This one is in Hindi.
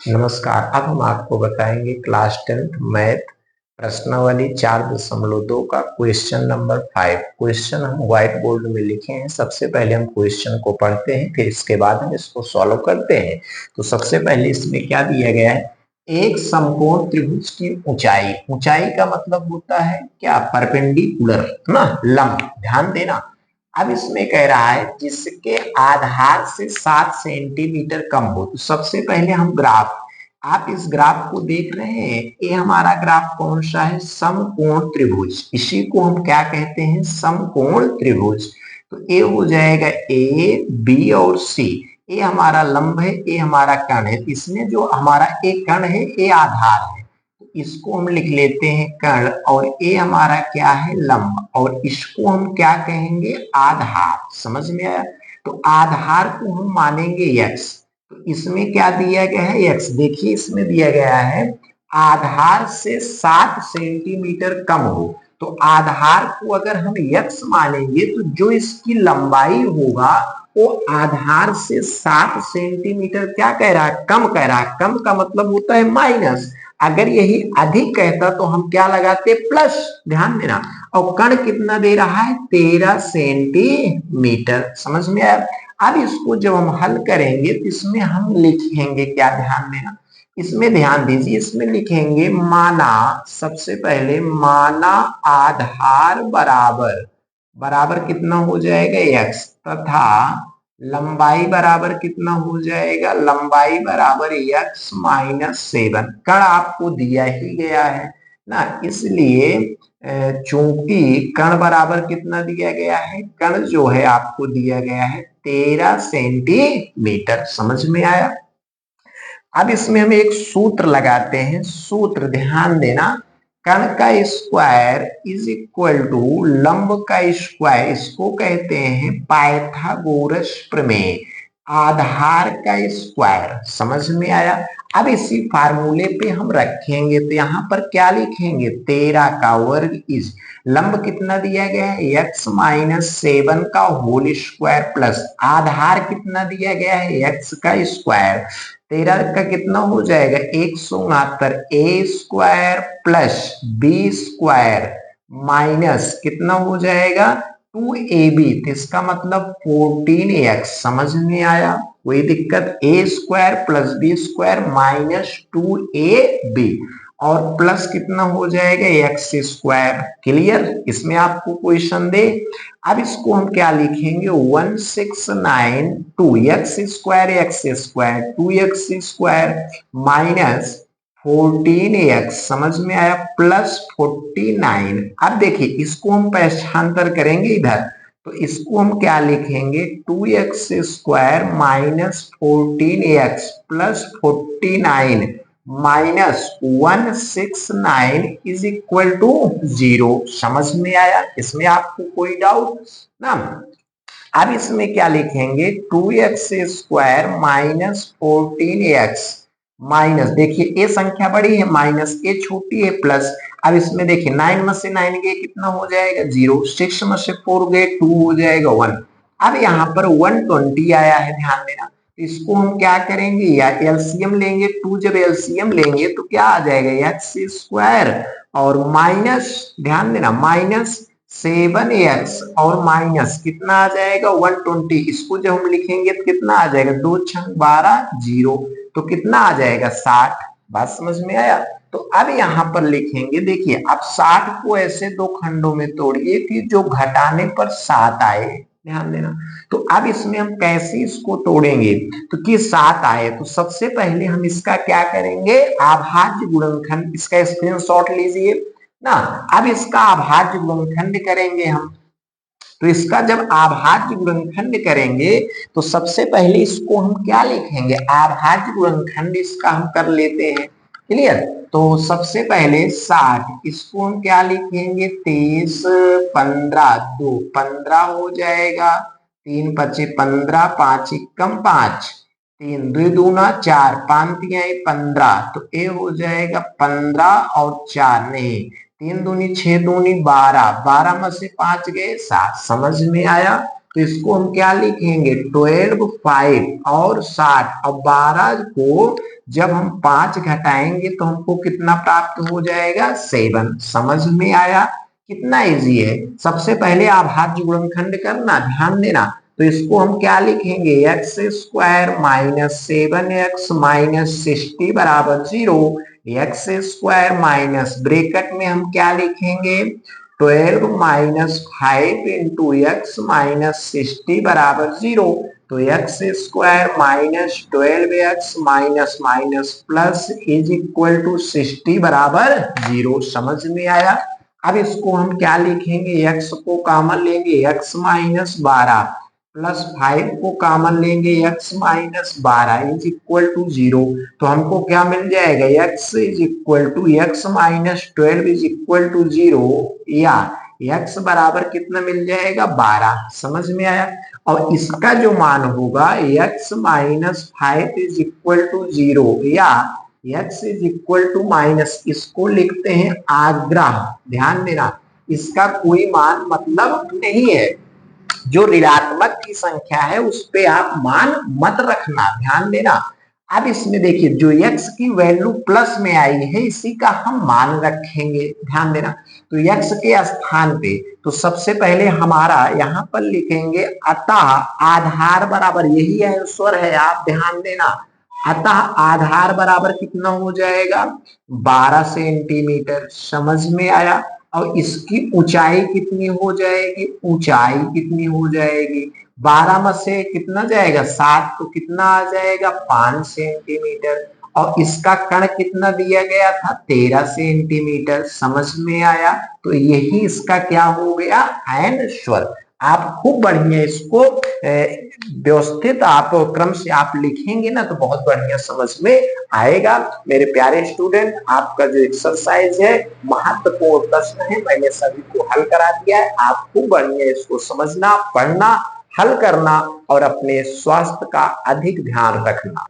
नमस्कार। अब हम आपको बताएंगे क्लास 10th मैथ प्रश्नावली 4.2 का क्वेश्चन नंबर 5। क्वेश्चन हम व्हाइट बोर्ड में लिखे हैं। सबसे पहले हम क्वेश्चन को पढ़ते हैं, फिर इसके बाद हम इसको सॉल्व करते हैं। तो सबसे पहले इसमें क्या दिया गया है, एक समकोण त्रिभुज की ऊंचाई। ऊंचाई का मतलब होता है क्या, परपेंडिकुलर ना, लंब। ध्यान देना। अब इसमें कह रहा है जिसके आधार से 7 सेंटीमीटर कम हो। तो सबसे पहले हम ग्राफ, आप इस ग्राफ को देख रहे हैं, ये हमारा ग्राफ कौन सा है, समकोण त्रिभुज। इसी को हम क्या कहते हैं, समकोण त्रिभुज। तो ये हो जाएगा ए बी और सी। ये हमारा लंब है, ये हमारा कर्ण है। इसमें जो हमारा एक कर्ण है, ये आधार है, तो इसको हम लिख लेते हैं कर्ण, और ये हमारा क्या है, लंब, और इसको हम क्या कहेंगे, आधार। समझ में आया। तो आधार को हम मानेंगे x। तो इसमें क्या दिया गया है, x। देखिए इसमें दिया गया है आधार से 7 सेंटीमीटर कम हो। तो आधार को अगर हम x मानेंगे तो जो इसकी लंबाई होगा वो आधार से 7 सेंटीमीटर क्या कह रहा है, कम कह रहा है। कम का मतलब होता है माइनस। अगर यही अधिक कहता तो हम क्या लगाते, प्लस। ध्यान देना। और कर्ण कितना दे रहा है, 13 सेंटीमीटर। समझ में आया। अब इसको जब हम हल करेंगे तो इसमें हम लिखेंगे क्या, ध्यान देना। इसमें ध्यान दीजिए, इसमें लिखेंगे माना, सबसे पहले माना आधार बराबर, बराबर कितना हो जाएगा x, तथा लंबाई बराबर कितना हो जाएगा, लंबाई बराबर x माइनस 7। कर्ण आपको दिया ही गया है ना, इसलिए चूंकि कर्ण बराबर कितना दिया गया है, कर्ण जो है आपको दिया गया है 13 सेंटीमीटर। समझ में आया। अब इसमें हम एक सूत्र लगाते हैं। सूत्र ध्यान देना, कर्ण का स्क्वायर इज इक्वल टू लंब का स्क्वायर। इसको कहते हैं पाइथागोरस प्रमेय, आधार का स्क्वायर। समझ में आया। अब इसी फार्मूले पे हम रखेंगे तो यहाँ पर क्या लिखेंगे, 13 का वर्ग इज, लंब कितना दिया गया है, x माइनस 7 का होल स्क्वायर, प्लस आधार कितना दिया गया है, x का स्क्वायर। 13 का कितना हो जाएगा, 169 A square plus B square minus कितना हो जाएगा, 2ab। तो इसका मतलब 14x। समझ में आया, कोई दिक्कत। A square plus B square minus 2ab, और प्लस कितना हो जाएगा, एक्स स्क्वायर। क्लियर। इसमें आपको कोई संदेह। अब इसको हम क्या लिखेंगे, 1692 x square 2x square minus 14x। समझ में आया, प्लस 49। अब देखिए इसको हम पहचानतर करेंगे इधर, तो इसको हम क्या लिखेंगे, 2x square minus 14x plus 49 minus 169 is equal to 0। समझ में आया। इसमें आपको कोई डाउट ना। अब इसमें क्या लिखेंगे, 2x square minus 14x minus, देखिए ए संख्या बड़ी है, माइनस ए छोटी है, प्लस। अब इसमें देखिए 9 में से 9 गए कितना हो जाएगा, 0। 6 में से 4 गए 2 हो जाएगा 1। अब यहाँ पर 120 आया है, ध्यान देना। इसको हम क्या करेंगे, या एलसीएम लेंगे। 2 जब एलसीएम लेंगे तो क्या आ जाएगा, एक्स स्क्वायर और माइनस, ध्यान देना, माइनस 7x और माइनस कितना आ जाएगा, 120। इसको जब हम लिखेंगे तो कितना आ जाएगा, 2 छंग 12 0, तो कितना आ जाएगा 60। बात समझ में आया। तो अब यहाँ पर लिखेंगे, देखिए अब 60 को ऐसे दो खंडों में तोड़िए कि जो घटाने पर 7 आए। ध्यान देना। तो अब इसमें हम कैसे इसको तोड़ेंगे, तो कि 7 आए, तो सबसे पहले हम इसका क्या करेंगे, अभाज्य गुणनखंड। इसका स्क्रीनशॉट लीजिए ना। अब इसका अभाज्य गुणनखंड करेंगे हम। तो इसका जब अभाज्य गुणनखंड करेंगे तो सबसे पहले इसको हम क्या लिखेंगे, अभाज्य गुणनखंड इसका हम कर लेते हैं। क्लियर। तो सबसे पहले 60, इसको हम क्या लिखेंगे, 23 15 2 15 हो जाएगा, 3 5 15, 5 कम 5, 3 2 दूना 4, 5 15, तो ये हो जाएगा 15 और 4 नहीं, 3 दूनी 6 दूनी 12, 12 में से 5 गए 7। समझ में आया। तो इसको हम क्या लिखेंगे 12 5 और 60। अब 12 को जब हम 5 घटाएंगे तो हमको कितना प्राप्त हो जाएगा 7। समझ में आया? कितना इजी है। सबसे पहले अभाज्य गुणनखंड करना, ध्यान देना। तो इसको हम क्या लिखेंगे x square minus 7x minus 60 बराबर 0। एक्स स्क्वायर माइनस ब्रेकेट में हम क्या लिखेंगे 12 माइनस 5 इंटू एक्स माइनस 60 बराबर 0। तो x square minus 12x minus minus plus is equal to 60 बराबर 0। समझ में आया? अब इसको हम क्या लिखेंगे x को कॉमन लेंगे x माइनस 12 प्लस 5 को कॉमन लेंगे x minus 12 is equal to 0। तो हमको क्या मिल जाएगा x is equal to x minus 12 is equal to 0 या x बराबर कितना मिल जाएगा 12। समझ में आया? और इसका जो मान होगा x minus 5 is equal to 0 या x is equal to minus, इसको लिखते हैं आग्रह। ध्यान देना, इसका कोई मान मतलब नहीं है। जो ऋणात्मक की संख्या है उस पे आप मान मत रखना, ध्यान देना। अब इसमें देखिए जो x की वैल्यू प्लस में आई है इसी का हम मान रखेंगे, ध्यान देना। तो x के स्थान पे तो सबसे पहले हमारा यहाँ पर लिखेंगे अतः आधार बराबर, यही आंसर है, आप ध्यान देना। अतः आधार बराबर कितना हो जाएगा 12 सेंटीमीटर। समझ में आया? और इसकी ऊंचाई कितनी हो जाएगी, ऊंचाई कितनी हो जाएगी 12 में से कितना जाएगा 7 तो कितना आ जाएगा 5 सेंटीमीटर। और इसका कण कितना दिया गया था 13 सेंटीमीटर। समझ में आया? तो यही इसका क्या हो गया आंसर। आप खूब बढ़िया इसको व्यवस्थित आप क्रम से आप लिखेंगे ना तो बहुत बढ़िया समझ में आएगा। मेरे प्यारे स्टूडेंट, आपका जो एक्सरसाइज है महत्वपूर्ण प्रश्न है, मैंने सभी को हल करा दिया है। आप खूब बढ़िया इसको समझना, पढ़ना, हल करना और अपने स्वास्थ्य का अधिक ध्यान रखना।